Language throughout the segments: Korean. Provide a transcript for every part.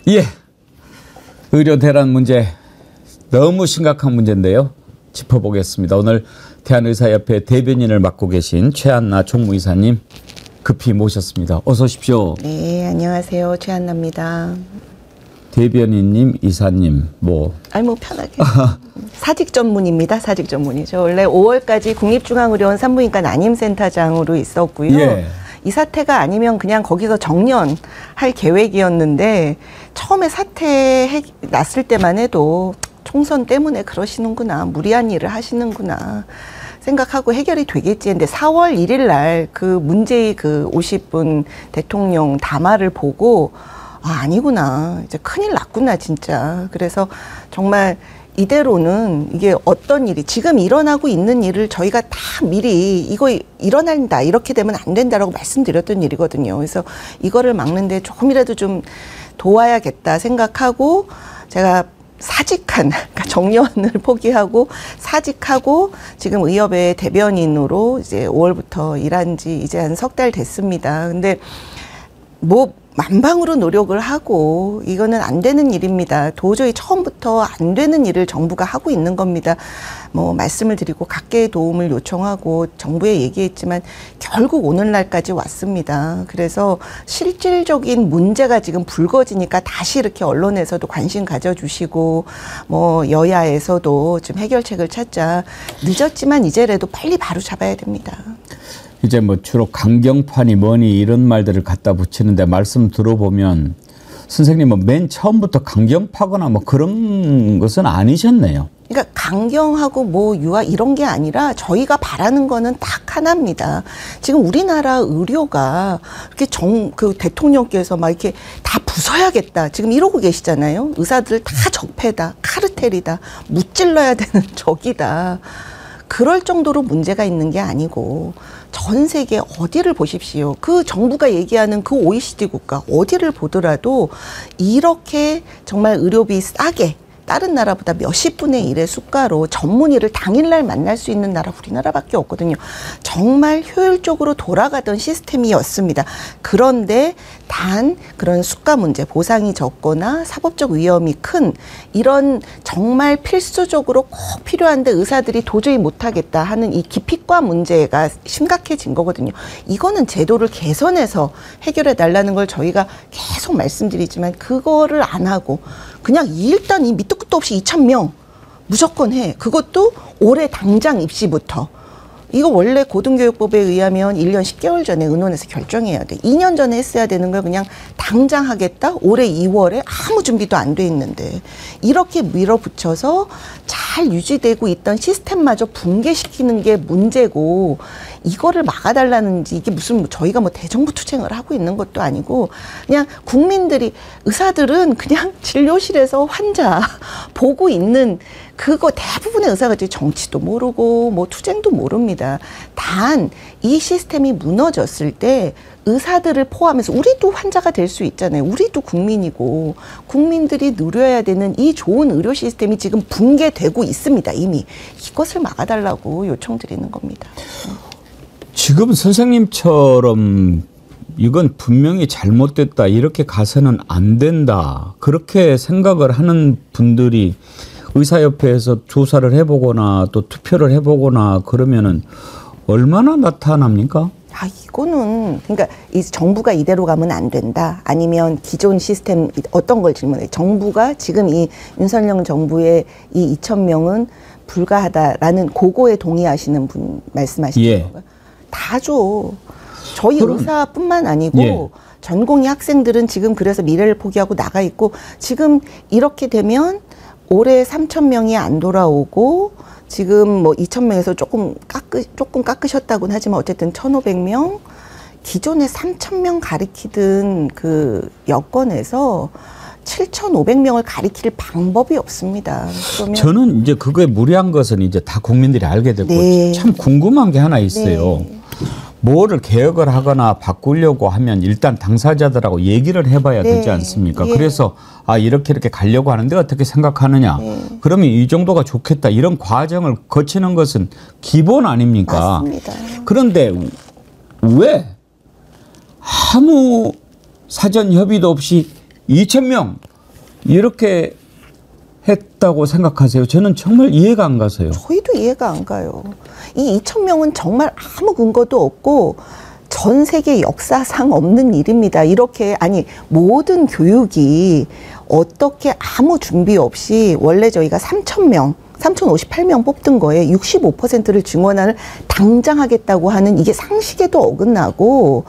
예, 의료 대란 문제 너무 심각한 문제인데요. 짚어보겠습니다. 오늘 대한의사협회 대변인을 맡고 계신 최한나 총무이사님 급히 모셨습니다. 어서 오십시오. 네, 안녕하세요. 최한나입니다. 대변인님, 이사님 아니 편하게. 사직 전문입니다. 사직 전문이죠. 원래 5월까지 국립중앙의료원 산부인과 난임센터장으로 있었고요. 예. 이 사태가 아니면 그냥 거기서 정년할 계획이었는데 처음에 사태 났을 때만 해도 총선 때문에 그러시는구나, 무리한 일을 하시는구나 생각하고 해결이 되겠지 했는데 4월 1일 날 그 문재인 그 50분 대통령 담화를 보고 아니구나, 이제 큰일 났구나 진짜. 그래서 정말 이대로는 이게 어떤 일이 지금 일어나고 있는 일을 저희가 다 미리 이거 일어난다, 이렇게 되면 안 된다라고 말씀드렸던 일이거든요. 그래서 이거를 막는데 조금이라도 좀 도와야겠다 생각하고 제가 사직한, 그러니까 정년을 포기하고 사직하고 지금 의협의 대변인으로 이제 5월부터 일한 지 이제 한 석 달 됐습니다. 근데 만방으로 노력을 하고 이거는 안 되는 일입니다. 도저히 처음부터 안 되는 일을 정부가 하고 있는 겁니다. 말씀을 드리고 각계의 도움을 요청하고 정부에 얘기했지만 결국 오늘날까지 왔습니다. 그래서 실질적인 문제가 지금 불거지니까 다시 이렇게 언론에서도 관심 가져주시고 여야에서도 좀 해결책을 찾자. 늦었지만 이제라도 빨리 바로 잡아야 됩니다. 이제 주로 강경파니 뭐니 이런 말들을 갖다 붙이는데 말씀 들어보면 선생님은 맨 처음부터 강경파거나 그런 것은 아니셨네요. 그러니까 강경하고 유아 이런 게 아니라 저희가 바라는 거는 딱 하나입니다. 지금 우리나라 의료가 이렇게 그 대통령께서 막 이렇게 다 부숴야겠다 지금 이러고 계시잖아요. 의사들 다 적폐다, 카르텔이다, 무찔러야 되는 적이다. 그럴 정도로 문제가 있는 게 아니고 전 세계 어디를 보십시오. 그 정부가 얘기하는 그 OECD 국가 어디를 보더라도 이렇게 정말 의료비 싸게 다른 나라보다 몇십 분의 1의 수가로 전문의를 당일날 만날 수 있는 나라 우리나라밖에 없거든요. 정말 효율적으로 돌아가던 시스템이었습니다. 그런데 단 그런 수가 문제, 보상이 적거나 사법적 위험이 큰 이런 정말 필수적으로 꼭 필요한데 의사들이 도저히 못하겠다 하는 이 기피과 문제가 심각해진 거거든요. 이거는 제도를 개선해서 해결해 달라는 걸 저희가 계속 말씀드리지만 그거를 안 하고 그냥 일단 이 밑도 끝도 없이 2,000명 무조건 해. 그것도 올해 당장 입시부터. 이거 원래 고등교육법에 의하면 1년 10개월 전에 의논해서 결정해야 돼. 2년 전에 했어야 되는 걸 그냥 당장 하겠다? 올해 2월에 아무 준비도 안 돼 있는데 이렇게 밀어붙여서 잘 유지되고 있던 시스템마저 붕괴시키는 게 문제고 이거를 막아달라는지 이게 무슨 저희가 대정부 투쟁을 하고 있는 것도 아니고 그냥 국민들이 의사들은 그냥 진료실에서 환자 보고 있는 그거 대부분의 의사가 정치도 모르고 투쟁도 모릅니다. 단 이 시스템이 무너졌을 때 의사들을 포함해서 우리도 환자가 될 수 있잖아요. 우리도 국민이고 국민들이 누려야 되는 이 좋은 의료 시스템이 지금 붕괴되고 있습니다. 이미 이것을 막아달라고 요청드리는 겁니다. 지금 선생님처럼 이건 분명히 잘못됐다, 이렇게 가서는 안 된다, 그렇게 생각을 하는 분들이 의사협회에서 조사를 해보거나 또 투표를 해보거나 그러면은 얼마나 나타납니까? 이거는 그러니까 이 정부가 이대로 가면 안 된다, 아니면 기존 시스템 어떤 걸 질문해. 정부가 지금 이 윤석열 정부의 이 2,000명은 불가하다라는 그거에 동의하시는 분 말씀하시는 건가요? 다 줘. 저희 의사뿐만 아니고 전공의 학생들은 지금 그래서 미래를 포기하고 나가 있고 지금 이렇게 되면 올해 3,000명이 안 돌아오고 지금 2,000명에서 조금 깎으셨다고는 하지만 어쨌든 1,500명, 기존에 3,000명 가리키던 그 여건에서 7,500명을 가리킬 방법이 없습니다. 그러면 저는 이제 그거에 무리한 것은 이제 다 국민들이 알게 됐고 참 궁금한 게 하나 있어요. 뭐를 개혁을 하거나 바꾸려고 하면 일단 당사자들하고 얘기를 해봐야 되지 않습니까? 그래서 이렇게 가려고 하는데 어떻게 생각하느냐. 그러면 이 정도가 좋겠다. 이런 과정을 거치는 것은 기본 아닙니까? 맞습니다. 그런데 왜 아무 사전 협의도 없이 2,000명 이렇게 했다고 생각하세요? 저는 정말 이해가 안 가서요. 저희도 이해가 안 가요. 이 2,000명은 정말 아무 근거도 없고 전 세계 역사상 없는 일입니다. 이렇게 아니 모든 교육이 어떻게 아무 준비 없이 원래 저희가 3,000명 3,058명 뽑던 거에 65%를 증원안을 당장 하겠다고 하는 이게 상식에도 어긋나고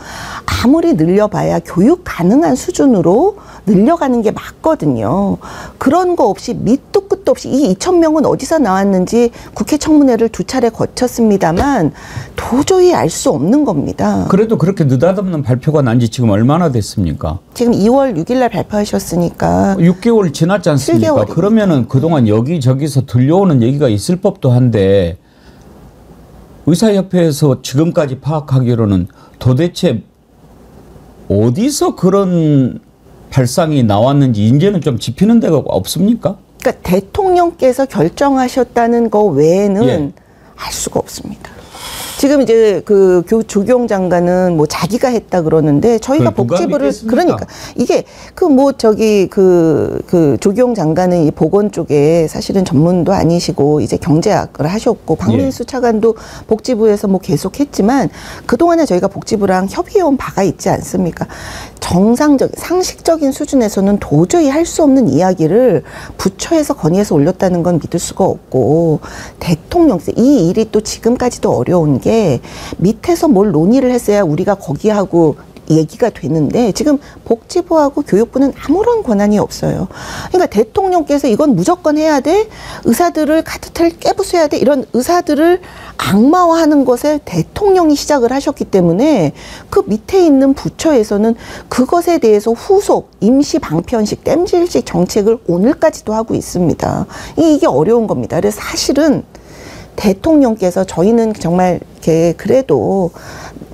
아무리 늘려봐야 교육 가능한 수준으로 늘려가는 게 맞거든요. 그런 거 없이 밑도 끝도 없이 이 2,000명은 어디서 나왔는지 국회 청문회를 2차례 거쳤습니다만 도저히 알 수 없는 겁니다. 그래도 그렇게 느닷없는 발표가 난 지 지금 얼마나 됐습니까? 지금 2월 6일 날 발표하셨으니까 6개월 지났지 않습니까? 7개월입니다. 그러면은 그동안 여기저기서 들려오는 얘기가 있을 법도 한데 의사협회에서 지금까지 파악하기로는 도대체 어디서 그런 발상이 나왔는지 이제는 좀 짚히는 데가 없습니까? 그러니까 대통령께서 결정하셨다는 거 외에는 예. 알 수가 없습니다. 지금 이제 그 조경 장관은 뭐 자기가 했다 그러는데 저희가 그걸 누가 복지부를 믿겠습니까? 그러니까 이게 그 뭐 저기 그 조경 장관은 이 보건 쪽에 사실은 전문도 아니시고 이제 경제학을 하셨고 박민수 차관도 복지부에서 뭐 계속했지만 그 동안에 저희가 복지부랑 협의해온 바가 있지 않습니까? 정상적 상식적인 수준에서는 도저히 할 수 없는 이야기를 부처에서 건의해서 올렸다는 건 믿을 수가 없고 대통령 이 일이 또 지금까지도 어려운 게 밑에서 뭘 논의를 했어야 우리가 거기하고 얘기가 되는데 지금 복지부하고 교육부는 아무런 권한이 없어요. 그러니까 대통령께서 이건 무조건 해야 돼. 의사들을 카드텔 깨부숴야 돼. 이런 의사들을 악마화하는 것에 대통령이 시작을 하셨기 때문에 그 밑에 있는 부처에서는 그것에 대해서 후속, 임시 방편식, 땜질식 정책을 오늘까지도 하고 있습니다. 이게 어려운 겁니다. 그래서 사실은 대통령께서 저희는 정말 이렇게 그래도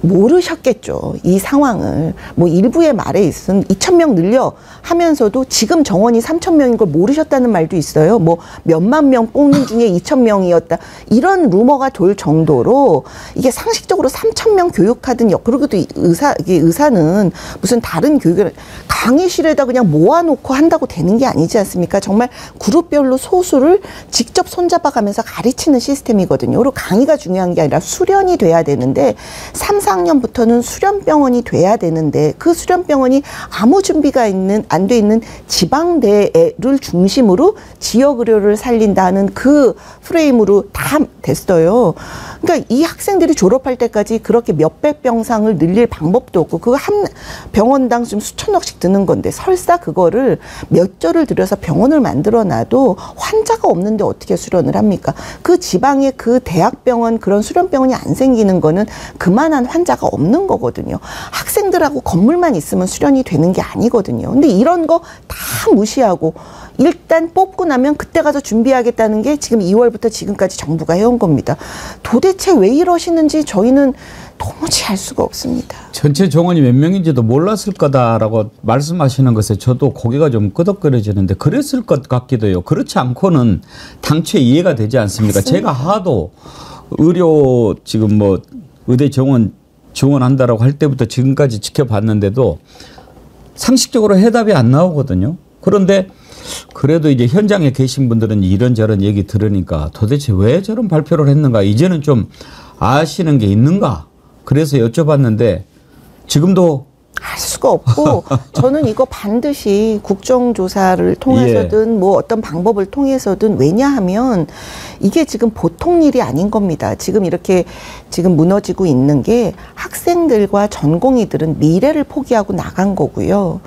모르셨겠죠. 이 상황을. 뭐 일부의 말에 있은 2,000명 늘려 하면서도 지금 정원이 3,000명인 걸 모르셨다는 말도 있어요. 뭐 몇만 명 뽑는 중에 2,000명이었다. 이런 루머가 돌 정도로 이게 상식적으로 3,000명 교육하든 그리고 또 의사는 무슨 다른 교육을 강의실에다 그냥 모아놓고 한다고 되는 게 아니지 않습니까? 정말 그룹별로 소수를 직접 손잡아 가면서 가르치는 시스템이거든요. 그리고 강의가 중요한 게 아니라 수련이 돼야 되는데 3, 4학년부터는 수련병원이 돼야 되는데 그 수련병원이 아무 준비가 안 돼 있는 지방대를 중심으로 지역 의료를 살린다는 그 프레임으로 다 됐어요. 그러니까 이 학생들이 졸업할 때까지 그렇게 몇백 병상을 늘릴 방법도 없고 그거 한 병원당 좀 수천억씩 드는 건데 설사 그거를 몇 조를 들여서 병원을 만들어 놔도 환자가 없는데 어떻게 수련을 합니까? 그 지방에 그 대학병원 그런 수련병원이 안 생기는 거는 그만한 환자가 없는 거거든요. 학생들하고 건물만 있으면 수련이 되는 게 아니거든요. 근데 이런 거 다 무시하고 일단 뽑고 나면 그때 가서 준비하겠다는 게 지금 2월부터 지금까지 정부가 해온 겁니다. 도대체 왜 이러시는지 저희는 도무지 알 수가 없습니다. 전체 정원이 몇 명인지도 몰랐을 거다라고 말씀하시는 것에 저도 고개가 좀 끄덕거려지는데 그랬을 것 같기도 해요. 그렇지 않고는 당초에 이해가 되지 않습니까? 맞습니다. 제가 하도 의료 지금 뭐 의대 정원 지원한다라고 할 때부터 지금까지 지켜봤는데도 상식적으로 해답이 안 나오거든요. 그런데 그래도 이제 현장에 계신 분들은 이런저런 얘기 들으니까 도대체 왜 저런 발표를 했는가 이제는 좀 아시는 게 있는가 그래서 여쭤봤는데 지금도 알 수가 없고 저는 이거 반드시 국정조사를 통해서든 뭐 어떤 방법을 통해서든 왜냐하면 이게 지금 보통 일이 아닌 겁니다. 지금 이렇게 지금 무너지고 있는 게 학생들과 전공의들은 미래를 포기하고 나간 거고요.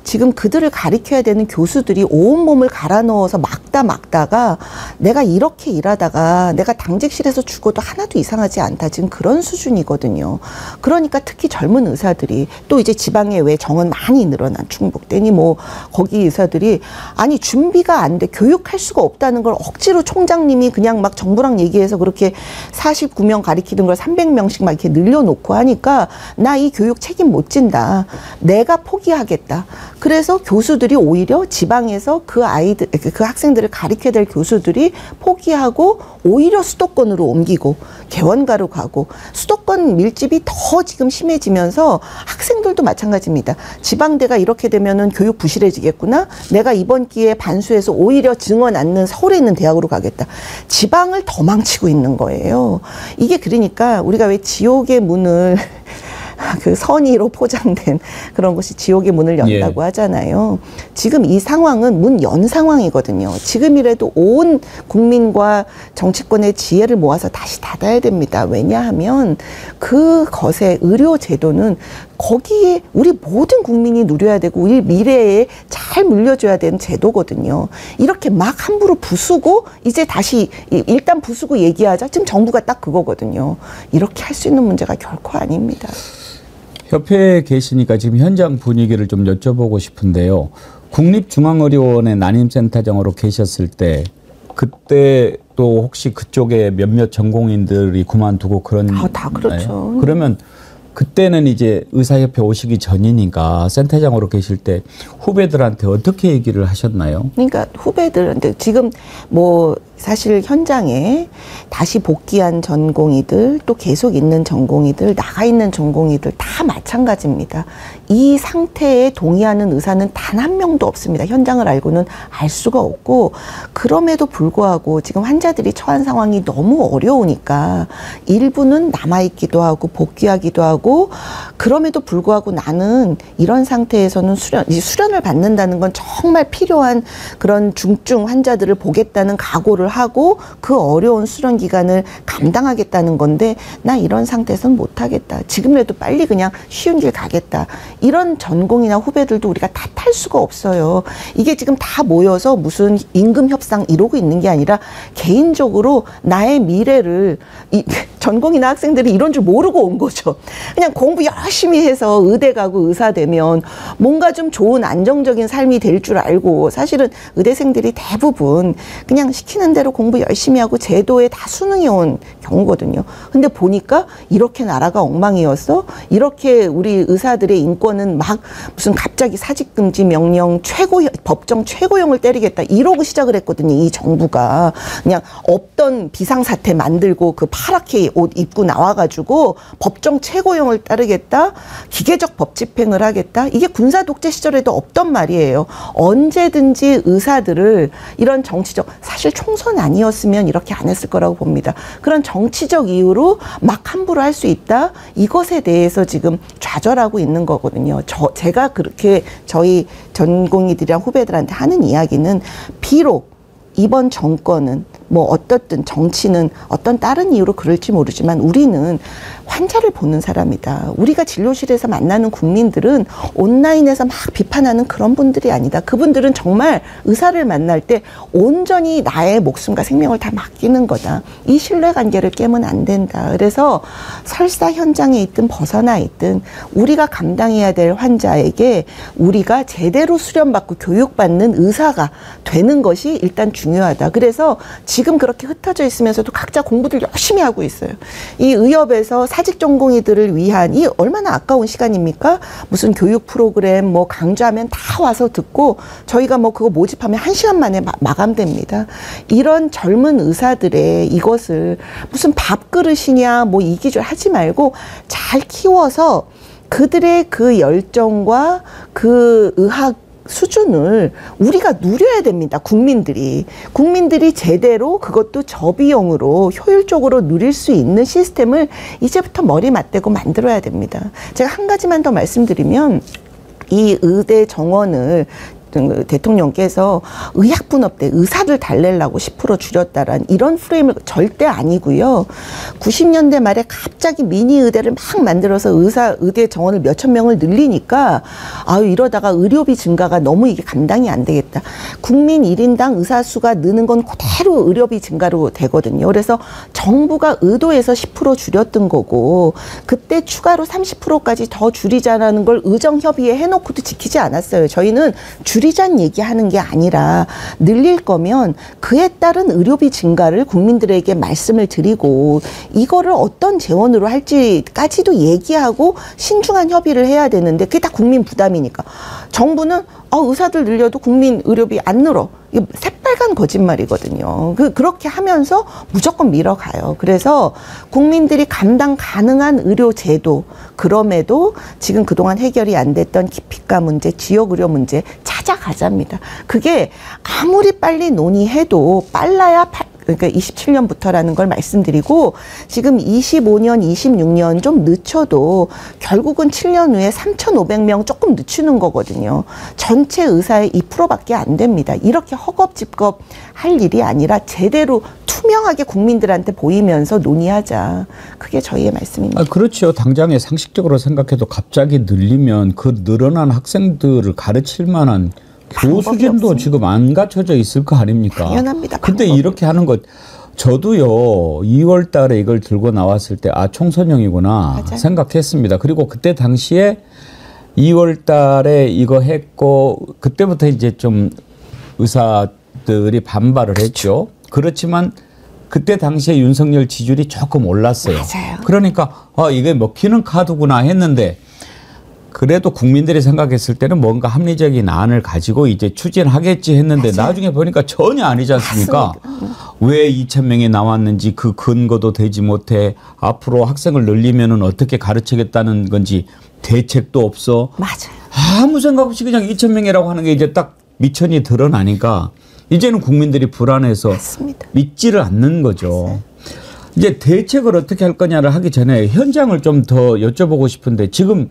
지금 그들을 가르쳐야 되는 교수들이 온몸을 갈아 넣어서 막다가 내가 이렇게 일하다가 내가 당직실에서 죽어도 하나도 이상하지 않다. 지금 그런 수준이거든요. 그러니까 특히 젊은 의사들이 또 이제 지방에 왜 정원 많이 늘어난 충북대니 뭐 거기 의사들이 아니 준비가 안 돼. 교육할 수가 없다는 걸 억지로 총장님이 그냥 막 정부랑 얘기해서 그렇게 49명 가리키던 걸 300명씩 막 이렇게 늘려놓고 하니까 나 이 교육 책임 못 진다. 내가 포기하겠다. 그래서 교수들이 오히려 지방에서 그 학생들을 학생들을 가르쳐야 될 교수들이 포기하고 오히려 수도권으로 옮기고 개원가로 가고 수도권 밀집이 더 지금 심해지면서 학생들도 마찬가지입니다. 지방대가 이렇게 되면은 교육 부실해지겠구나. 내가 이번 기회에 반수해서 오히려 증원 않는 서울에 있는 대학으로 가겠다. 지방을 더 망치고 있는 거예요. 이게 그러니까 우리가 왜 지옥의 문을 그 선의로 포장된 그런 것이 지옥의 문을 연다고 하잖아요. 지금 이 상황은 문 연 상황이거든요. 지금이라도 온 국민과 정치권의 지혜를 모아서 다시 닫아야 됩니다. 왜냐하면 그것의 의료 제도는 거기에 우리 모든 국민이 누려야 되고 우리 미래에 잘 물려줘야 되는 제도거든요. 이렇게 막 함부로 부수고 이제 다시 일단 부수고 얘기하자. 지금 정부가 딱 그거거든요. 이렇게 할 수 있는 문제가 결코 아닙니다. 협회에 계시니까 지금 현장 분위기를 좀 여쭤보고 싶은데요. 국립중앙의료원의 난임센터장으로 계셨을 때 그때 또 혹시 그쪽에 몇몇 전공인들이 그만두고 그런 다 그렇죠. 그러면 그때는 이제 의사협회 오시기 전이니까 센터장으로 계실 때 후배들한테 어떻게 얘기를 하셨나요? 그러니까 후배들한테 지금 뭐 사실 현장에 다시 복귀한 전공의들 또 계속 있는 전공의들 나가 있는 전공의들 다 마찬가지입니다. 이 상태에 동의하는 의사는 단 한 명도 없습니다. 현장을 알고는 알 수가 없고 그럼에도 불구하고 지금 환자들이 처한 상황이 너무 어려우니까 일부는 남아있기도 하고 복귀하기도 하고 그럼에도 불구하고 나는 이런 상태에서는 수련을 받는다는 건 정말 필요한 그런 중증 환자들을 보겠다는 각오를 하고 그 어려운 수련 기간을 감당하겠다는 건데 나 이런 상태에서는 못하겠다. 지금이라도 빨리 그냥 쉬운 길 가겠다. 이런 전공이나 후배들도 우리가 탓할 수가 없어요. 이게 지금 다 모여서 무슨 임금 협상 이러고 있는 게 아니라 개인적으로 나의 미래를 전공이나 학생들이 이런 줄 모르고 온 거죠. 그냥 공부 열심히 해서 의대 가고 의사 되면 뭔가 좀 좋은 안정적인 삶이 될 줄 알고 사실은 의대생들이 대부분 그냥 시키는 대로 공부 열심히 하고 제도에 다 수능이 온 경우거든요. 근데 보니까 이렇게 나라가 엉망이었어? 이렇게 우리 의사들의 인권은 막 무슨 갑자기 사직금지 명령 법정 최고형을 때리겠다 이러고 시작을 했거든요. 이 정부가 그냥 없던 비상사태 만들고 그 파랗게 옷 입고 나와가지고 법정 최고형을 따르겠다, 기계적 법 집행을 하겠다. 이게 군사 독재 시절에도 없던 말이에요. 언제든지 의사들을 이런 정치적 사실 총선 아니었으면 이렇게 안 했을 거라고 봅니다. 그런 정치적 이유로 막 함부로 할 수 있다. 이것에 대해서 지금 좌절하고 있는 거거든요. 제가 그렇게 저희 전공의들이랑 후배들한테 하는 이야기는 비록 이번 정권은 뭐 어떻든 정치는 어떤 다른 이유로 그럴지 모르지만 우리는 환자를 보는 사람이다. 우리가 진료실에서 만나는 국민들은 온라인에서 막 비판하는 그런 분들이 아니다. 그분들은 정말 의사를 만날 때 온전히 나의 목숨과 생명을 다 맡기는 거다. 이 신뢰관계를 깨면 안 된다. 그래서 설사 현장에 있든 벗어나 있든 우리가 감당해야 될 환자에게 우리가 제대로 수련받고 교육받는 의사가 되는 것이 일단 중요하다. 그래서 지금 그렇게 흩어져 있으면서도 각자 공부들 열심히 하고 있어요. 이 의협에서 사직 전공의들을 위한 이 얼마나 아까운 시간입니까? 무슨 교육 프로그램 뭐 강좌하면 다 와서 듣고 저희가 뭐 그거 모집하면 1시간 만에 마감됩니다. 이런 젊은 의사들의 이것을 무슨 밥그릇이냐 뭐 이 기준 하지 말고 잘 키워서 그들의 그 열정과 그 의학 수준을 우리가 누려야 됩니다. 국민들이 제대로 그것도 저비용으로 효율적으로 누릴 수 있는 시스템을 이제부터 머리 맞대고 만들어야 됩니다. 제가 한 가지만 더 말씀드리면 이 의대 정원을 대통령께서 의학분업대 의사들 달래려고 10% 줄였다란 이런 프레임을 절대 아니고요. 90년대 말에 갑자기 미니 의대를 막 만들어서 의대 정원을 몇천 명을 늘리니까 아유 이러다가 의료비 증가가 너무 이게 감당이 안 되겠다. 국민 1인당 의사 수가 느는 건 그대로 의료비 증가로 되거든요. 그래서 정부가 의도해서 10% 줄였던 거고 그때 추가로 30%까지 더 줄이자라는 걸 의정협의회 해놓고도 지키지 않았어요. 저희는 줄이자는 얘기하는 게 아니라 늘릴 거면 그에 따른 의료비 증가를 국민들에게 말씀을 드리고 이거를 어떤 재원으로 할지까지도 얘기하고 신중한 협의를 해야 되는데 그게 다 국민 부담이니까 정부는 의사들 늘려도 국민 의료비 안 늘어. 이게 새빨간 거짓말이거든요. 그렇게 하면서 무조건 밀어가요. 그래서 국민들이 감당 가능한 의료 제도, 그럼에도 지금 그동안 해결이 안 됐던 기피가 문제, 지역 의료 문제 찾아가자입니다. 그게 아무리 빨리 논의해도 빨라야 그러니까 27년부터라는 걸 말씀드리고 지금 25년, 26년 좀 늦춰도 결국은 7년 후에 3,500명 조금 늦추는 거거든요. 전체 의사의 2%밖에 안 됩니다. 이렇게 허겁지겁 할 일이 아니라 제대로 투명하게 국민들한테 보이면서 논의하자. 그게 저희의 말씀입니다. 그렇죠. 당장에 상식적으로 생각해도 갑자기 늘리면 그 늘어난 학생들을 가르칠 만한 교수진도 없습니다. 지금 안 갖춰져 있을 거 아닙니까? 당연합니다. 근데 이렇게 하는 것 저도요 2월 달에 이걸 들고 나왔을 때 총선형이구나 맞아요. 생각했습니다. 그리고 그때 당시에 2월 달에 이거 했고 그때부터 이제 좀 의사들이 반발을 했죠. 그렇지만 그때 당시에 윤석열 지지율이 조금 올랐어요. 맞아요. 그러니까 이게 먹히는 카드구나 했는데 그래도 국민들이 생각했을 때는 뭔가 합리적인 안을 가지고 이제 추진하겠지 했는데 맞아요. 나중에 보니까 전혀 아니지 않습니까? 왜 2,000명이 나왔는지 그 근거도 되지 못해 앞으로 학생을 늘리면은 어떻게 가르치겠다는 건지 대책도 없어. 맞아요. 아무 생각 없이 그냥 2,000명이라고 하는 게 이제 딱 미천이 드러나니까 이제는 국민들이 불안해서 맞습니다. 믿지를 않는 거죠. 맞아요. 이제 대책을 어떻게 할 거냐를 하기 전에 현장을 좀 더 여쭤보고 싶은데 지금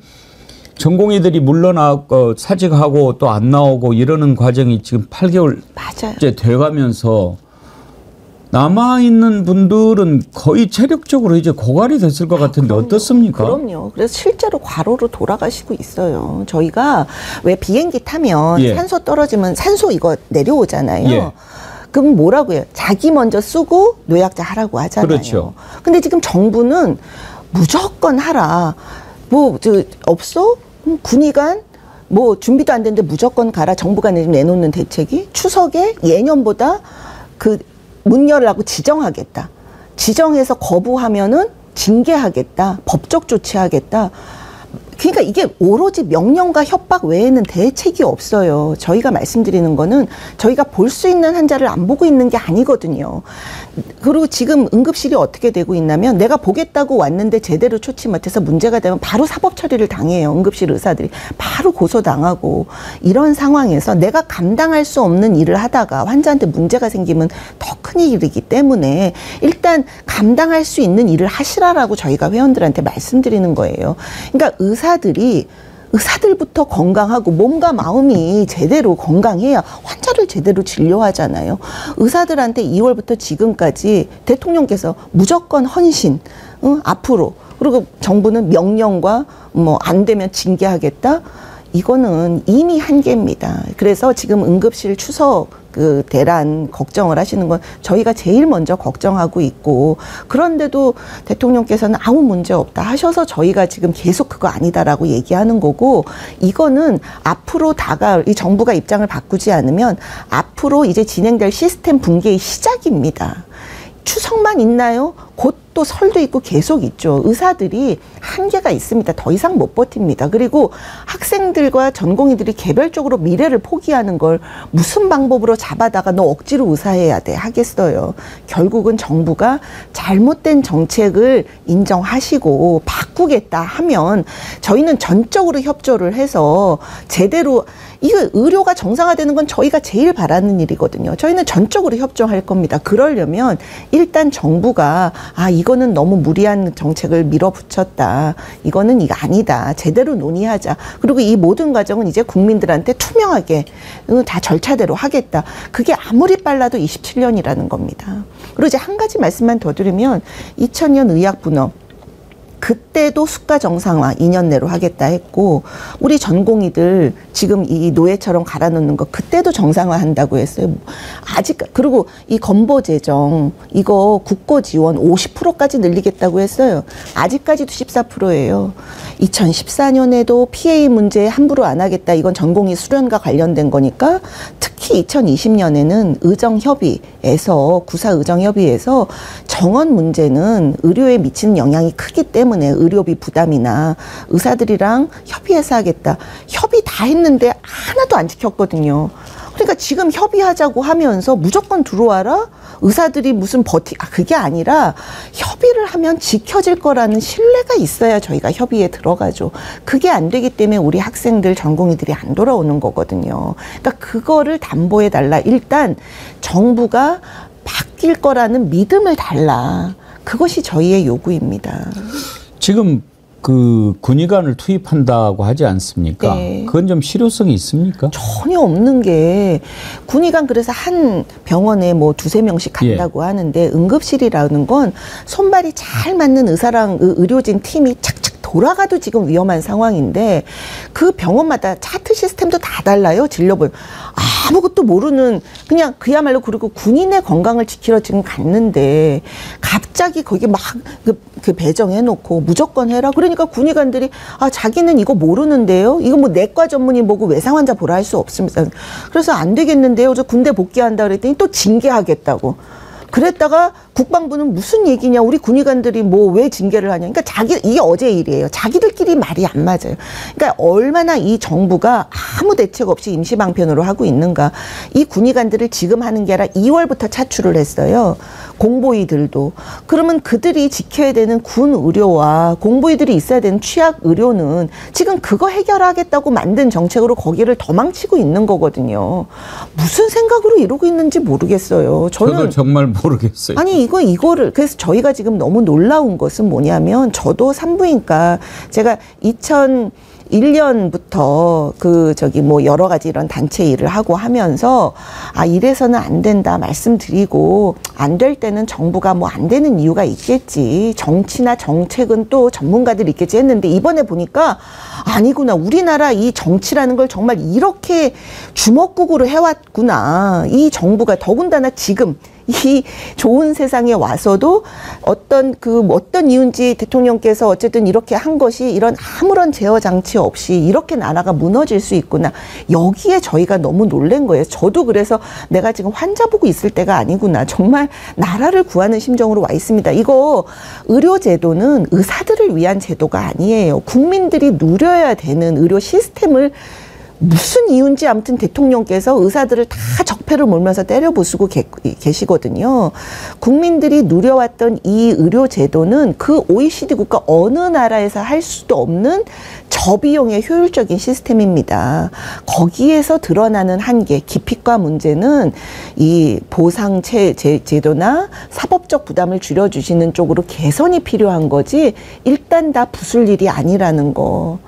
전공의들이 물러나고 사직하고 또 안 나오고 이러는 과정이 지금 8개월째 돼가면서 남아있는 분들은 거의 체력적으로 이제 고갈이 됐을 것 같은데 그럼요. 어떻습니까? 그럼요. 그래서 실제로 과로로 돌아가시고 있어요. 저희가 왜 비행기 타면 예. 산소 떨어지면 산소 이거 내려오잖아요. 예. 그럼 뭐라고 해요? 자기 먼저 쓰고 노약자 하라고 하잖아요. 그렇죠. 근데 지금 정부는 무조건 하라. 없어? 군의관? 준비도 안 됐는데 무조건 가라. 정부가 내놓는 대책이 추석에 예년보다 문 열라고 지정하겠다. 지정해서 거부하면은 징계하겠다. 법적 조치하겠다. 그러니까 이게 오로지 명령과 협박 외에는 대책이 없어요. 저희가 말씀드리는 거는 저희가 볼 수 있는 환자를 안 보고 있는 게 아니거든요. 그리고 지금 응급실이 어떻게 되고 있냐면 내가 보겠다고 왔는데 제대로 처치 못해서 문제가 되면 바로 사법 처리를 당해요. 응급실 의사들이. 바로 고소당하고 이런 상황에서 내가 감당할 수 없는 일을 하다가 환자한테 문제가 생기면 더 큰 일이기 때문에 일단 감당할 수 있는 일을 하시라라고 저희가 회원들한테 말씀드리는 거예요. 그러니까 의사들부터 건강하고 몸과 마음이 제대로 건강해야 환자를 제대로 진료하잖아요. 의사들한테 2월부터 지금까지 대통령께서 무조건 헌신, 앞으로 그리고 정부는 명령과 안 되면 징계하겠다. 이거는 이미 한계입니다. 그래서 지금 응급실 추석 대란 걱정을 하시는 건 저희가 제일 먼저 걱정하고 있고 그런데도 대통령께서는 아무 문제 없다 하셔서 저희가 지금 계속 그거 아니다라고 얘기하는 거고 이거는 앞으로 이 정부가 입장을 바꾸지 않으면 앞으로 이제 진행될 시스템 붕괴의 시작입니다. 추석만 있나요? 곧 또 설도 있고 계속 있죠. 의사들이 한계가 있습니다. 더 이상 못 버팁니다. 그리고 학생들과 전공의들이 개별적으로 미래를 포기하는 걸 무슨 방법으로 잡아다가 너 억지로 의사해야 돼 하겠어요. 결국은 정부가 잘못된 정책을 인정하시고 바꾸겠다 하면 저희는 전적으로 협조를 해서 제대로 이거 의료가 정상화되는 건 저희가 제일 바라는 일이거든요. 저희는 전적으로 협조할 겁니다. 그러려면 일단 정부가 이거는 너무 무리한 정책을 밀어붙였다. 이거는 이거 아니다. 제대로 논의하자. 그리고 이 모든 과정은 이제 국민들한테 투명하게 다 절차대로 하겠다. 그게 아무리 빨라도 27년이라는 겁니다. 그리고 이제 한 가지 말씀만 더 드리면 2000년 의학분업 그때도 수가 정상화 2년 내로 하겠다 했고 우리 전공의들 지금 이 노예처럼 갈아넣는 거 그때도 정상화 한다고 했어요. 아직 그리고 이 건보 재정 이거 국고 지원 50%까지 늘리겠다고 했어요. 아직까지도 14%예요. 2014년에도 PA 문제 함부로 안 하겠다. 이건 전공의 수련과 관련된 거니까 특히 2020년에는 의정협의에서 구사 의정협의에서 정원 문제는 의료에 미치는 영향이 크기 때문에 의료비 부담이나 의사들이랑 협의해서 하겠다. 협의 다 했는데 하나도 안 지켰거든요. 그러니까 지금 협의하자고 하면서 무조건 들어와라? 의사들이 무슨 그게 아니라 협의를 하면 지켜질 거라는 신뢰가 있어야 저희가 협의에 들어가죠. 그게 안 되기 때문에 우리 학생들, 전공의들이 안 돌아오는 거거든요. 그러니까 그거를 담보해 달라. 일단 정부가 바뀔 거라는 믿음을 달라. 그것이 저희의 요구입니다. 지금 그 군의관을 투입한다고 하지 않습니까? 네. 그건 좀 실효성이 있습니까? 전혀 없는 게 군의관 그래서 한 병원에 뭐 2~3명씩 간다고 하는데 응급실이라는 건 손발이 잘 맞는 의사랑 의료진 팀이 착착 돌아가도 지금 위험한 상황인데 그 병원마다 차트 시스템도 다 달라요. 진료본 아무것도 모르는 그냥 그야말로 그리고 군인의 건강을 지키러 지금 갔는데 갑자기 거기 막 그 배정해놓고 무조건 해라. 그러니까 군의관들이 자기는 이거 모르는데요. 이거 뭐 내과 전문의 보고 외상 환자 보라 할 수 없습니다. 그래서 안 되겠는데요. 저 군대 복귀한다 그랬더니 또 징계하겠다고. 그랬다가 국방부는 무슨 얘기냐. 우리 군의관들이 뭐 왜 징계를 하냐. 그러니까 이게 어제 일이에요. 자기들끼리 말이 안 맞아요. 그러니까 얼마나 이 정부가 아무 대책 없이 임시방편으로 하고 있는가. 이 군의관들을 지금 하는 게 아니라 2월부터 차출을 했어요. 공보위들도. 그러면 그들이 지켜야 되는 군 의료와 공보위들이 있어야 되는 취약 의료는 지금 그거 해결하겠다고 만든 정책으로 거기를 더 망치고 있는 거거든요. 무슨 생각으로 이러고 있는지 모르겠어요. 저도 정말 모르겠어요. 아니 이거를 그래서 저희가 지금 너무 놀라운 것은 뭐냐면 저도 산부인과 제가 2001년부터 뭐 여러 가지 이런 단체 일을 하고 하면서 이래서는 안 된다 말씀드리고 안 될 때는 정부가 뭐 안 되는 이유가 있겠지. 정치나 정책은 또 전문가들이 있겠지 했는데 이번에 보니까 아니구나. 우리나라 이 정치라는 걸 정말 이렇게 주먹국으로 해왔구나. 이 정부가 더군다나 지금 이 좋은 세상에 와서도 어떤 이유인지 대통령께서 어쨌든 이렇게 한 것이 이런 아무런 제어 장치 없이 이렇게 나라가 무너질 수 있구나. 여기에 저희가 너무 놀란 거예요. 저도 그래서 내가 지금 환자 보고 있을 때가 아니구나. 정말 나라를 구하는 심정으로 와 있습니다. 이거 의료제도는 의사들을 위한 제도가 아니에요. 국민들이 누려야 되는 의료 시스템을 무슨 이유인지 아무튼 대통령께서 의사들을 다 적폐를 몰면서 때려 부수고 계시거든요. 국민들이 누려왔던 이 의료제도는 그 OECD 국가 어느 나라에서 할 수도 없는 저비용의 효율적인 시스템입니다. 거기에서 드러나는 한계, 기피과 문제는 이 보상 제도나 사법적 부담을 줄여주시는 쪽으로 개선이 필요한 거지 일단 다 부술 일이 아니라는 거.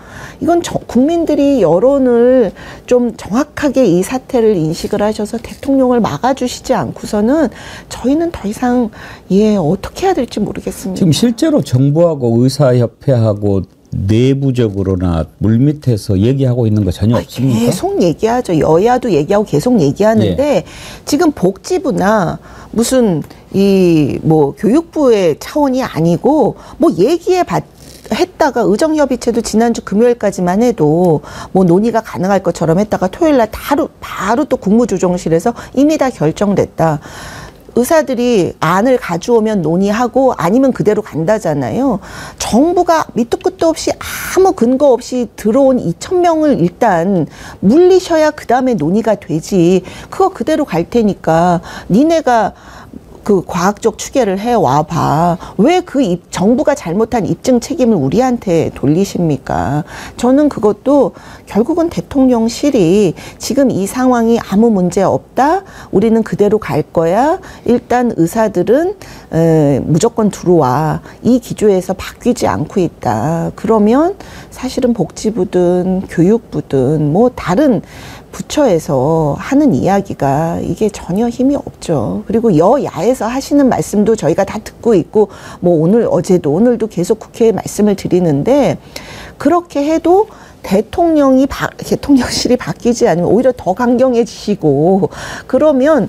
이건 국민들이 여론을 좀 정확하게 이 사태를 인식을 하셔서 대통령을 막아주시지 않고서는 저희는 더 이상 어떻게 해야 될지 모르겠습니다. 지금 실제로 정부하고 의사협회하고 내부적으로나 물밑에서 얘기하고 있는 거 전혀 없습니까? 계속 얘기하죠. 여야도 얘기하고 계속 얘기하는데 지금 복지부나 무슨 뭐 교육부의 차원이 아니고 뭐 했다가 의정협의체도 지난주 금요일까지만 해도 뭐 논의가 가능할 것처럼 했다가 토요일날 바로 또 국무조정실에서 이미 다 결정됐다. 의사들이 안을 가져오면 논의하고 아니면 그대로 간다잖아요. 정부가 밑도 끝도 없이 아무 근거 없이 들어온 2,000명을 일단 물리셔야 그다음에 논의가 되지. 그거 그대로 갈 테니까 니네가 그 과학적 추계를 해와 봐. 왜 정부가 잘못한 입증 책임을 우리한테 돌리십니까? 저는 그것도 결국은 대통령실이 지금 이 상황이 아무 문제 없다. 우리는 그대로 갈 거야. 일단 의사들은 무조건 들어와 이 기조에서 바뀌지 않고 있다. 그러면 사실은 복지부든 교육부든 뭐 다른 부처에서 하는 이야기가 이게 전혀 힘이 없죠. 그리고 여야에서 하시는 말씀도 저희가 다 듣고 있고 뭐 오늘 어제도 오늘도 계속 국회에 말씀을 드리는데 그렇게 해도 대통령실이 바뀌지 않으면 오히려 더 강경해지시고 그러면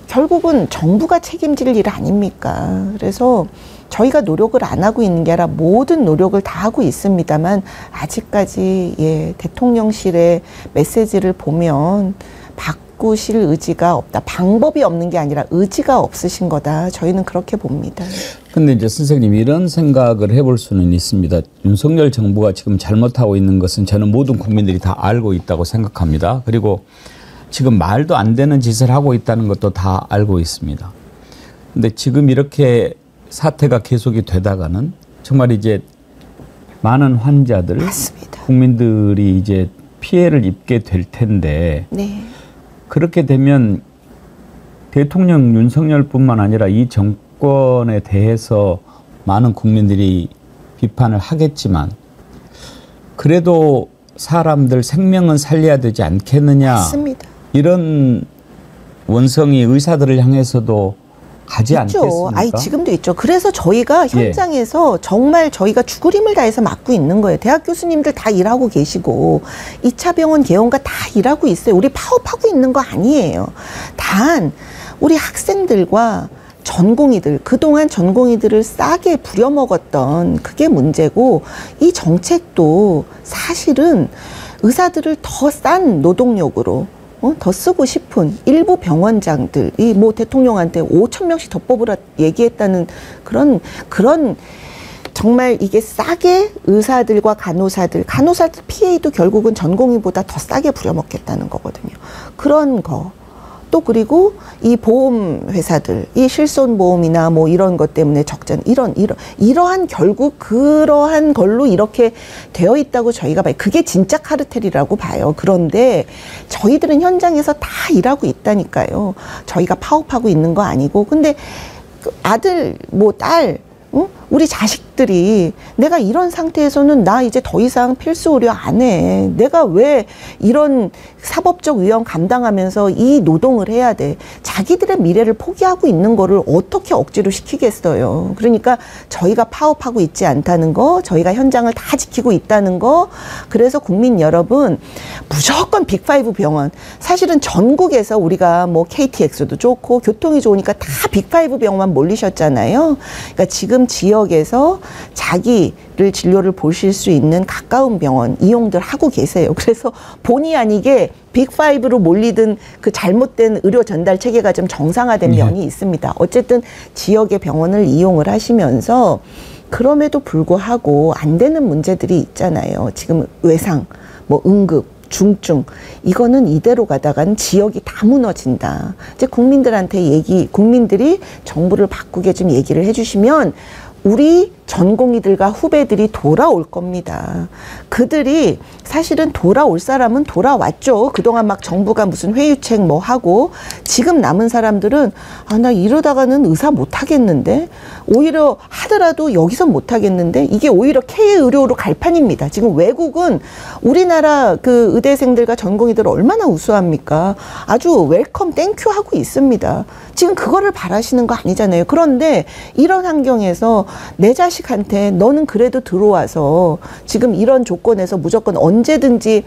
결국은 정부가 책임질 일 아닙니까? 그래서 저희가 노력을 안 하고 있는 게 아니라 모든 노력을 다 하고 있습니다만 아직까지 대통령실의 메시지를 보면 바꾸실 의지가 없다. 방법이 없는 게 아니라 의지가 없으신 거다. 저희는 그렇게 봅니다. 근데 이제 선생님 이런 생각을 해볼 수는 있습니다. 윤석열 정부가 지금 잘못하고 있는 것은 저는 모든 국민들이 다 알고 있다고 생각합니다. 그리고 지금 말도 안 되는 짓을 하고 있다는 것도 다 알고 있습니다. 근데 지금 이렇게 사태가 계속이 되다가는 정말 이제 많은 환자들, 맞습니다. 국민들이 이제 피해를 입게 될 텐데 네. 그렇게 되면 대통령 윤석열뿐만 아니라 이 정권에 대해서 많은 국민들이 비판을 하겠지만 그래도 사람들 생명은 살려야 되지 않겠느냐. 맞습니다. 이런 원성이 의사들을 향해서도 가지 있죠. 않겠습니까? 아니, 지금도 있죠. 그래서 저희가 현장에서 정말 저희가 죽을 힘을 다해서 맡고 있는 거예요. 대학 교수님들 다 일하고 계시고 2차 병원 개원가 다 일하고 있어요. 우리 파업하고 있는 거 아니에요. 단 우리 학생들과 전공의들, 그동안 전공의들을 싸게 부려먹었던 그게 문제고 이 정책도 사실은 의사들을 더 싼 노동력으로 더 쓰고 싶은 일부 병원장들이 뭐 대통령한테 5,000명씩 더 뽑으라 얘기했다는 그런 정말 이게 싸게 의사들과 간호사들 PA도 결국은 전공의보다 더 싸게 부려먹겠다는 거거든요. 그런 거. 또 그리고 이 보험 회사들, 이 실손보험이나 뭐 이런 것 때문에 적자는 이러한 결국 그러한 걸로 이렇게 되어 있다고 저희가 봐요. 그게 진짜 카르텔이라고 봐요. 그런데 저희들은 현장에서 다 일하고 있다니까요. 저희가 파업하고 있는 거 아니고. 근데 아들, 뭐 딸, 우리 자식들이 내가 이런 상태에서는 나 이제 더 이상 필수 의료 안 해. 내가 왜 이런 사법적 위험 감당하면서 이 노동을 해야 돼. 자기들의 미래를 포기하고 있는 거를 어떻게 억지로 시키겠어요. 그러니까 저희가 파업하고 있지 않다는 거, 저희가 현장을 다 지키고 있다는 거. 그래서 국민 여러분 무조건 빅5 병원. 사실은 전국에서 우리가 뭐 KTX도 좋고 교통이 좋으니까 다 빅5 병원만 몰리셨잖아요. 그러니까 지금 지역에서 자기를 진료를 보실 수 있는 가까운 병원 이용들 하고 계세요. 그래서 본의 아니게 빅5로 몰리던 그 잘못된 의료 전달 체계가 좀 정상화된 면이 있습니다. 어쨌든 지역의 병원을 이용을 하시면서 그럼에도 불구하고 안 되는 문제들이 있잖아요. 지금 외상, 뭐 응급, 중증, 이거는 이대로 가다가는 지역이 다 무너진다. 이제 국민들이 정부를 바꾸게 좀 얘기를 해주시면 우리 전공의들과 후배들이 돌아올 겁니다. 그들이 사실은 돌아올 사람은 돌아왔죠. 그동안 막 정부가 무슨 회유책 뭐 하고 지금 남은 사람들은 나 이러다가는 의사 못 하겠는데 오히려 하더라도 여기서 못 하겠는데 이게 오히려 K의료로 갈 판입니다. 지금 외국은 우리나라 그 의대생들과 전공의들 얼마나 우수합니까? 아주 웰컴 땡큐 하고 있습니다. 지금 그거를 바라시는 거 아니잖아요. 그런데 이런 환경에서 내 자식한테 너는 그래도 들어와서 지금 이런 조건에서 무조건 언제든지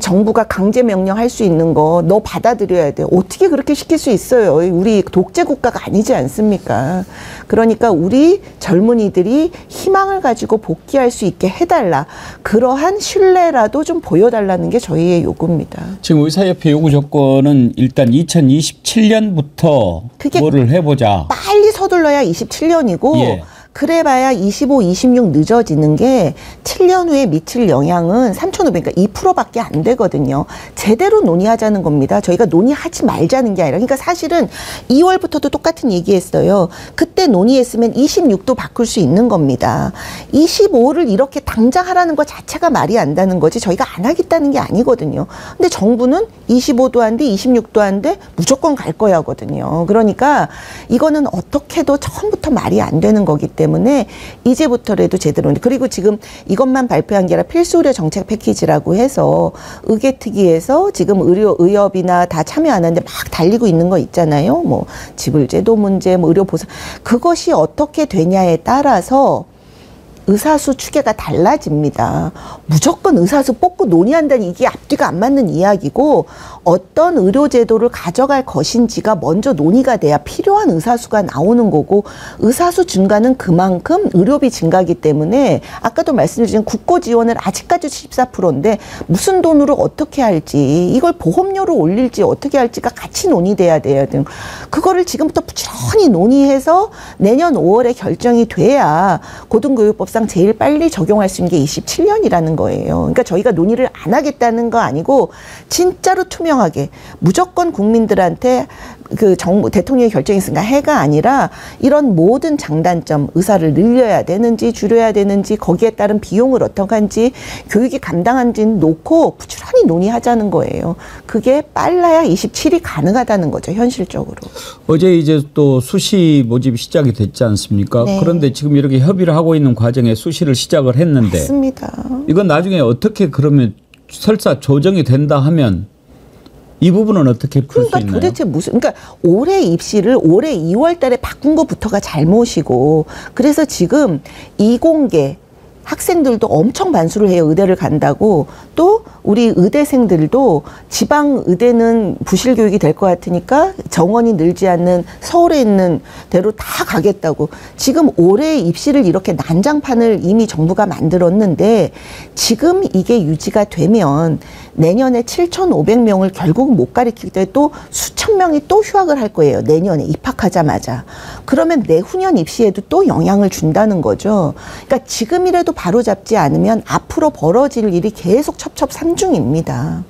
정부가 강제 명령할 수 있는 거 너 받아들여야 돼. 어떻게 그렇게 시킬 수 있어요? 우리 독재 국가가 아니지 않습니까? 그러니까 우리 젊은이들이 희망을 가지고 복귀할 수 있게 해달라. 그러한 신뢰라도 좀 보여달라는 게 저희의 요구입니다. 지금 의사협회 요구 조건은 일단 2027년부터 뭐를 해보자. 빨리 서둘러야 27년이고 그래봐야 25, 26 늦어지는 게 7년 후에 미칠 영향은 3,500, 그러니까 2%밖에 안 되거든요. 제대로 논의하자는 겁니다. 저희가 논의하지 말자는 게 아니라. 그러니까 사실은 2월부터도 똑같은 얘기했어요. 그때 논의했으면 26도 바꿀 수 있는 겁니다. 25를 이렇게 당장 하라는 것 자체가 말이 안 되는 거지 저희가 안 하겠다는 게 아니거든요. 근데 정부는 25도 안 돼, 26도 안 돼, 무조건 갈 거야 하거든요. 그러니까 이거는 어떻게도 처음부터 말이 안 되는 거기 때문에 이제부터라도 제대로. 그리고 지금 이것만 발표한 게 아니라 필수 의료 정책 패키지라고 해서 의계특위에서 지금 의협이나 다 참여 안 하는데 막 달리고 있는 거 있잖아요. 뭐 지불제도 문제, 뭐 의료 보상, 그것이 어떻게 되냐에 따라서 의사수 추계가 달라집니다. 무조건 의사수 뽑고 논의한다는 이게 앞뒤가 안 맞는 이야기고, 어떤 의료제도를 가져갈 것인지가 먼저 논의가 돼야 필요한 의사수가 나오는 거고, 의사수 증가는 그만큼 의료비 증가이기 때문에 아까도 말씀드린 국고 지원을 아직까지 14%인데 무슨 돈으로 어떻게 할지, 이걸 보험료로 올릴지 어떻게 할지가 같이 논의돼야 돼요. 그거를 지금부터 부지런히 논의해서 내년 5월에 결정이 돼야 고등교육법 상 제일 빨리 적용할 수 있는 게 27년이라는 거예요. 그러니까 저희가 논의를 안 하겠다는 거 아니고 진짜로 투명하게 무조건 국민들한테 그 정부 대통령이 결정했으니까 해가 아니라 이런 모든 장단점, 의사를 늘려야 되는지 줄여야 되는지 거기에 따른 비용을 어떻게 한지 교육이 감당한지는 놓고 부지런히 논의하자는 거예요. 그게 빨라야 27이 가능하다는 거죠, 현실적으로. 어제 이제 또 수시 모집이 시작이 됐지 않습니까? 네. 그런데 지금 이렇게 협의를 하고 있는 과정에 수시를 시작을 했는데, 맞습니다. 이건 나중에 어떻게 그러면 설사 조정이 된다 하면 이 부분은 어떻게 풀 수 그러니까 있나요? 도대체 무슨, 그러니까 올해 입시를 올해 2월 달에 바꾼 것부터가 잘못이고, 그래서 지금 이공계 학생들도 엄청 반수를 해요. 의대를 간다고. 또 우리 의대생들도 지방 의대는 부실 교육이 될 것 같으니까 정원이 늘지 않는 서울에 있는 대로 다 가겠다고. 지금 올해 입시를 이렇게 난장판을 이미 정부가 만들었는데, 지금 이게 유지가 되면 내년에 7,500명을 결국 못 가리키기 때문에 또 수천 명이 또 휴학을 할 거예요. 내년에 입학하자마자. 그러면 내후년 입시에도 또 영향을 준다는 거죠. 그러니까 지금이라도 바로잡지 않으면 앞으로 벌어질 일이 계속 첩첩산중입니다.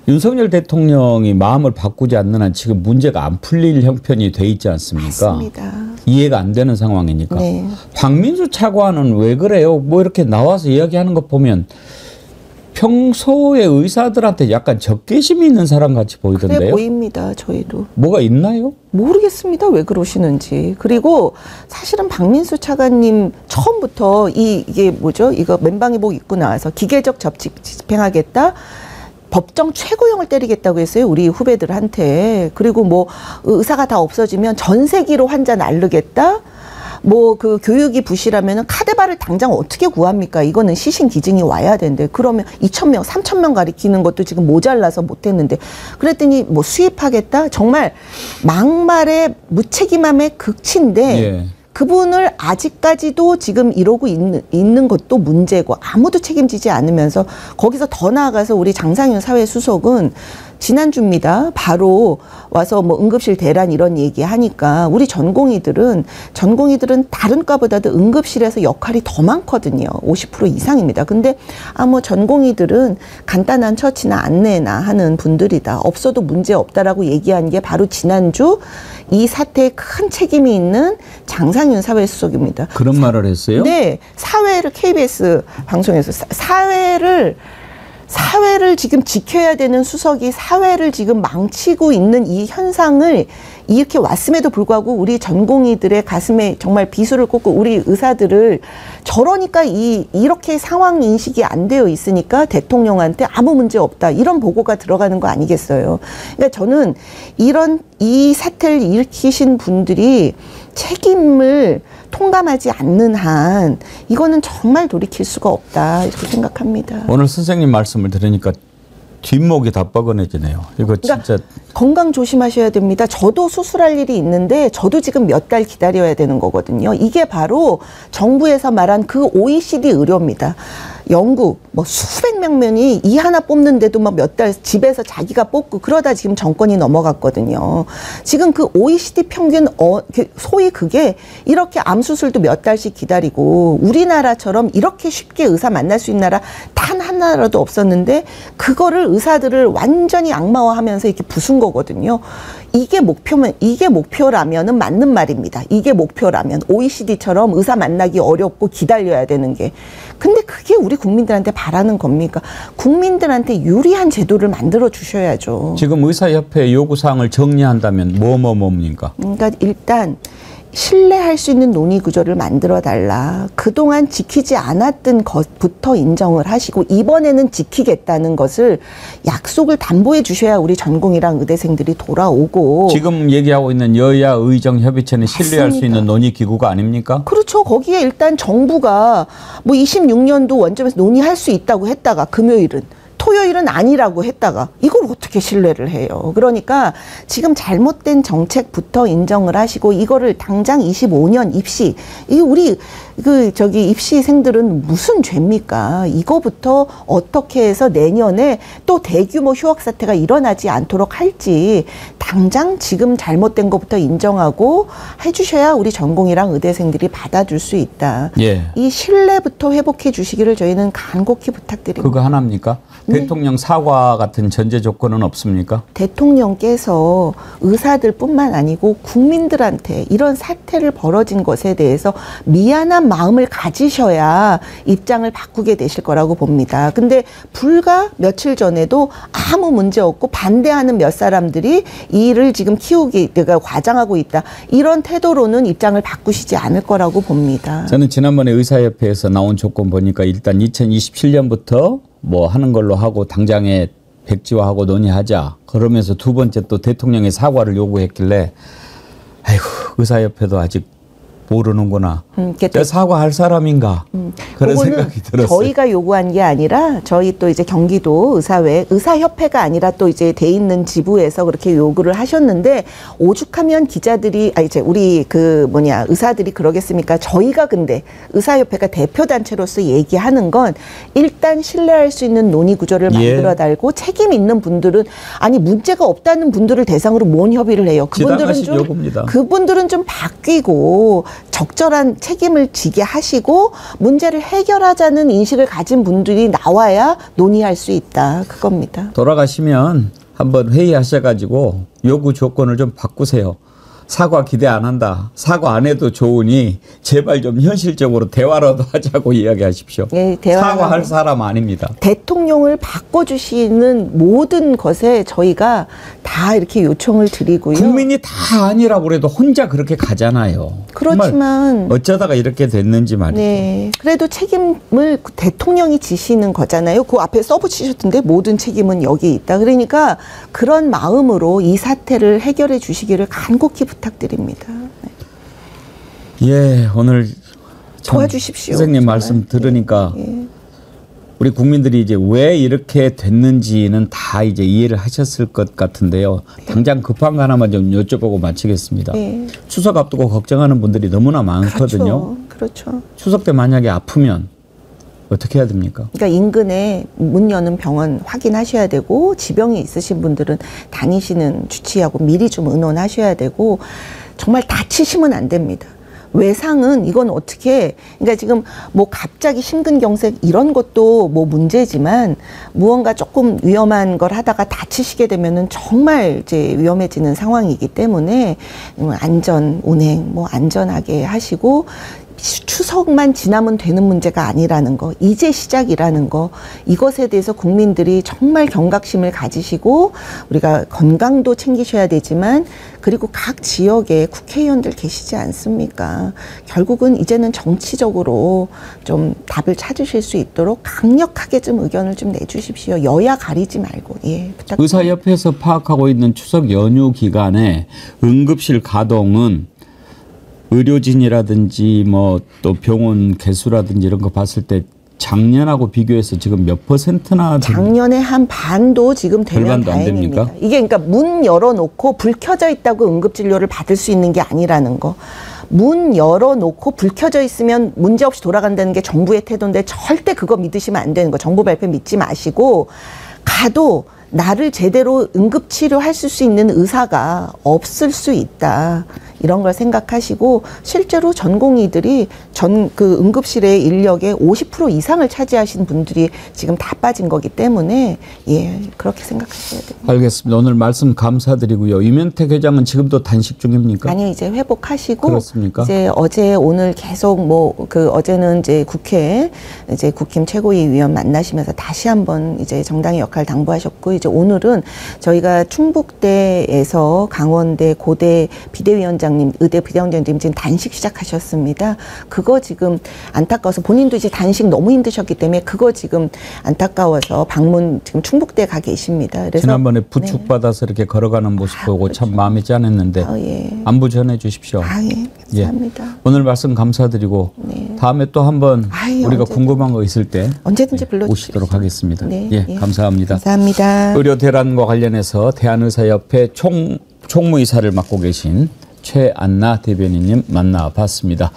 윤석열 대통령이 마음을 바꾸지 않는 한 지금 문제가 안 풀릴 형편이 돼 있지 않습니까? 맞습니다. 이해가 안 되는 상황이니까. 네. 박민수 차관은 왜 그래요? 뭐 이렇게 나와서 이야기하는 것 보면 평소에 의사들한테 약간 적개심이 있는 사람 같이 보이던데요. 그래 보입니다. 저희도. 뭐가 있나요? 모르겠습니다. 왜 그러시는지. 그리고 사실은 박민수 차관님 처음부터 이게 뭐죠? 이거 맨방위복 입고 나와서 기계적 접직 집행하겠다. 법정 최고형을 때리겠다고 했어요. 우리 후배들한테. 그리고 뭐 의사가 다 없어지면 전세기로 환자 날르겠다. 뭐 그 교육이 부실하면은 카드바를 당장 어떻게 구합니까? 이거는 시신 기증이 와야 되는데, 그러면 2,000명, 3,000명 가리키는 것도 지금 모자라서 못했는데, 그랬더니 뭐 수입하겠다? 정말 막말의 무책임함의 극치인데, 예. 그분을 아직까지도 지금 이러고 있는 것도 문제고, 아무도 책임지지 않으면서, 거기서 더 나아가서 우리 장상윤 사회수석은 지난주입니다. 바로 와서 뭐 응급실 대란 이런 얘기 하니까 우리 전공의들은 다른 과보다도 응급실에서 역할이 더 많거든요. 50% 이상입니다. 근데 뭐 전공의들은 간단한 처치나 안내나 하는 분들이다. 없어도 문제 없다라고 얘기한 게 바로 지난주 이 사태에 큰 책임이 있는 장상윤 사회수석입니다. 그런 말을 했어요? 네. 사회를 KBS 방송에서 사회를 지금 지켜야 되는 수석이 사회를 지금 망치고 있는 이 현상을 이렇게 왔음에도 불구하고 우리 전공의들의 가슴에 정말 비수를 꽂고 우리 의사들을 저러니까 이렇게 상황 인식이 안 되어 있으니까 대통령한테 아무 문제 없다. 이런 보고가 들어가는 거 아니겠어요. 그러니까 저는 이 사태를 일으키신 분들이 책임을 통감하지 않는 한 이거는 정말 돌이킬 수가 없다. 이렇게 생각합니다. 오늘 선생님 말씀을 들으니까 뒷목이 다 뻐근해지네요. 이거 진짜. 그러니까 건강 조심하셔야 됩니다. 저도 수술할 일이 있는데 저도 지금 몇 달 기다려야 되는 거거든요. 이게 바로 정부에서 말한 그 OECD 의료입니다. 영국 뭐 수백 명이 이 하나 뽑는데도 막 몇 달 집에서 자기가 뽑고 그러다 지금 정권이 넘어갔거든요. 지금 그 OECD 평균 소위 그게 이렇게 암 수술도 몇 달씩 기다리고 우리나라처럼 이렇게 쉽게 의사 만날 수 있는 나라 단 한 나라도 없었는데 그거를 의사들을 완전히 악마화하면서 이렇게 부순 거거든요. 이게 목표라면은 맞는 말입니다. 이게 목표라면 OECD처럼 의사 만나기 어렵고 기다려야 되는 게. 근데 그게 우리 국민들한테 바라는 겁니까? 국민들한테 유리한 제도를 만들어 주셔야죠. 지금 의사협회 요구사항을 정리한다면 뭡니까? 그러니까 일단 신뢰할 수 있는 논의 구조를 만들어 달라. 그동안 지키지 않았던 것부터 인정을 하시고 이번에는 지키겠다는 것을 약속을 담보해 주셔야 우리 전공의랑 의대생들이 돌아오고. 지금 얘기하고 있는 여야 의정협의체는 신뢰할 맞습니다. 수 있는 논의기구가 아닙니까? 그렇죠. 거기에 일단 정부가 뭐 26년도 원점에서 논의할 수 있다고 했다가 금요일은 토요일은 아니라고 했다가 이걸 어떻게 신뢰를 해요. 그러니까 지금 잘못된 정책부터 인정을 하시고 이거를 당장 25년 입시 이 우리 입시생들은 무슨 죄입니까? 이거부터 어떻게 해서 내년에 또 대규모 휴학 사태가 일어나지 않도록 할지 당장 지금 잘못된 것부터 인정하고 해주셔야 우리 전공이랑 의대생들이 받아줄 수 있다. 예. 이 신뢰부터 회복해 주시기를 저희는 간곡히 부탁드립니다. 그거 하나입니까? 네. 대통령 사과 같은 전제 조건은 없습니까? 대통령께서 의사들뿐만 아니고 국민들한테 이런 사태를 벌어진 것에 대해서 미안한 마음을 가지셔야 입장을 바꾸게 되실 거라고 봅니다. 근데 불과 며칠 전에도 아무 문제 없고 반대하는 몇 사람들이 이 일을 지금 내가 과장하고 있다. 이런 태도로는 입장을 바꾸시지 않을 거라고 봅니다. 저는 지난번에 의사협회에서 나온 조건 보니까 일단 2027년부터 뭐 하는 걸로 하고 당장에 백지화하고 논의하자. 그러면서 두 번째 또 대통령의 사과를 요구했길래 아이고 의사협회도 아직 모르는구나. 저 사과할 사람인가 그런 생각이 들었어요. 저희가 요구한 게 아니라 저희 또 이제 경기도 의사협회가 아니라 또 이제 돼 있는 지부에서 그렇게 요구를 하셨는데 오죽하면 기자들이 이제 우리 의사들이 그러겠습니까? 저희가 근데 의사협회가 대표 단체로서 얘기하는 건 일단 신뢰할 수 있는 논의 구조를 만들어 달고 책임 있는 분들은 문제가 없다는 분들을 대상으로 뭔 협의를 해요? 그분들은 좀 바뀌고 적절한 책임을 지게 하시고 문제를 해결하자는 인식을 가진 분들이 나와야 논의할 수 있다. 그겁니다. 돌아가시면 한번 회의하셔가지고 요구 조건을 좀 바꾸세요. 사과 기대 안 한다. 사과 안 해도 좋으니 제발 좀 현실적으로 대화라도 하자고 이야기하십시오. 네, 사과할 사람 아닙니다. 대통령을 바꿔주시는 모든 것에 저희가 다 이렇게 요청을 드리고요. 국민이 다 아니라고 그래도 혼자 그렇게 가잖아요. 그렇지만 어쩌다가 이렇게 됐는지 말이죠. 네, 그래도 책임을 대통령이 지시는 거잖아요. 그 앞에 써붙이셨던데 모든 책임은 여기 있다. 그러니까 그런 마음으로 이 사태를 해결해 주시기를 간곡히 부탁드립니다. 네. 예, 오늘 도와주십시오. 선생님 정말. 말씀 들으니까 예. 우리 국민들이 이제 왜 이렇게 됐는지는 다 이제 이해를 하셨을 것 같은데요. 당장 급한 거 하나만 좀 여쭤보고 마치겠습니다. 네. 추석 앞두고 걱정하는 분들이 너무나 많거든요. 그렇죠. 추석 때 만약에 아프면 어떻게 해야 됩니까? 그러니까 인근에 문 여는 병원 확인하셔야 되고 지병이 있으신 분들은 다니시는 주치의하고 미리 좀 의논하셔야 되고 정말 다치시면 안 됩니다. 외상은 이건 어떻게 그러니까 지금 뭐 갑자기 심근경색 이런 것도 뭐 문제지만 무언가 조금 위험한 걸 하다가 다치시게 되면은 정말 이제 위험해지는 상황이기 때문에 안전 운행 뭐 안전하게 하시고 추석만 지나면 되는 문제가 아니라는 거, 이제 시작이라는 거, 이것에 대해서 국민들이 정말 경각심을 가지시고 우리가 건강도 챙기셔야 되지만 그리고 각 지역에 국회의원들 계시지 않습니까? 결국은 이제는 정치적으로 좀 답을 찾으실 수 있도록 강력하게 좀 의견을 좀 내주십시오. 여야 가리지 말고. 예, 부탁드립니다. 의사협회에서 파악하고 있는 추석 연휴 기간에 응급실 가동은 의료진이라든지 뭐 또 병원 개수라든지 이런 거 봤을 때 작년하고 비교해서 지금 몇 %나 작년에 한 반도 지금 되면 절반도 안 다행입니다. 됩니까? 이게 그러니까 문 열어놓고 불 켜져 있다고 응급진료를 받을 수 있는 게 아니라는 거. 문 열어놓고 불 켜져 있으면 문제없이 돌아간다는 게 정부의 태도인데 절대 그거 믿으시면 안 되는 거. 정부 발표 믿지 마시고 가도 나를 제대로 응급치료할 수 있는 의사가 없을 수 있다. 이런 걸 생각하시고 실제로 전공의들이 그 응급실의 인력의 50% 이상을 차지하신 분들이 지금 다 빠진 거기 때문에 예, 그렇게 생각하셔야 됩니다. 알겠습니다. 오늘 말씀 감사드리고요. 이면택 회장은 지금도 단식 중입니까? 아니요, 이제 회복하시고 그렇습니까? 이제 어제 오늘 계속 어제는 이제 국회 이제 국힘 최고위 위원 만나시면서 다시 한번 이제 정당의 역할 당부하셨고 이제 오늘은 저희가 충북대에서 강원대 고대 비대위원장 의대 비대위원장님 지금 단식 시작하셨습니다. 그거 지금 안타까워서 본인도 이제 단식 너무 힘드셨기 때문에 그거 지금 안타까워서 방문 지금 충북대 가 계십니다. 그래서 지난번에 부축받아서 이렇게 걸어가는 모습 보고 그렇죠. 참 마음이 짠했는데 예. 안부 전해 주십시오. 예, 감사합니다. 오늘 말씀 감사드리고 네. 다음에 또 한번 우리가 언제든. 궁금한 거 있을 때 언제든지 불러주십시오. 오시도록 하겠습니다. 네, 예, 예. 감사합니다. 감사합니다. 의료 대란과 관련해서 대한의사협회 총무이사를 맡고 계신 최안나 대변인님 만나봤습니다.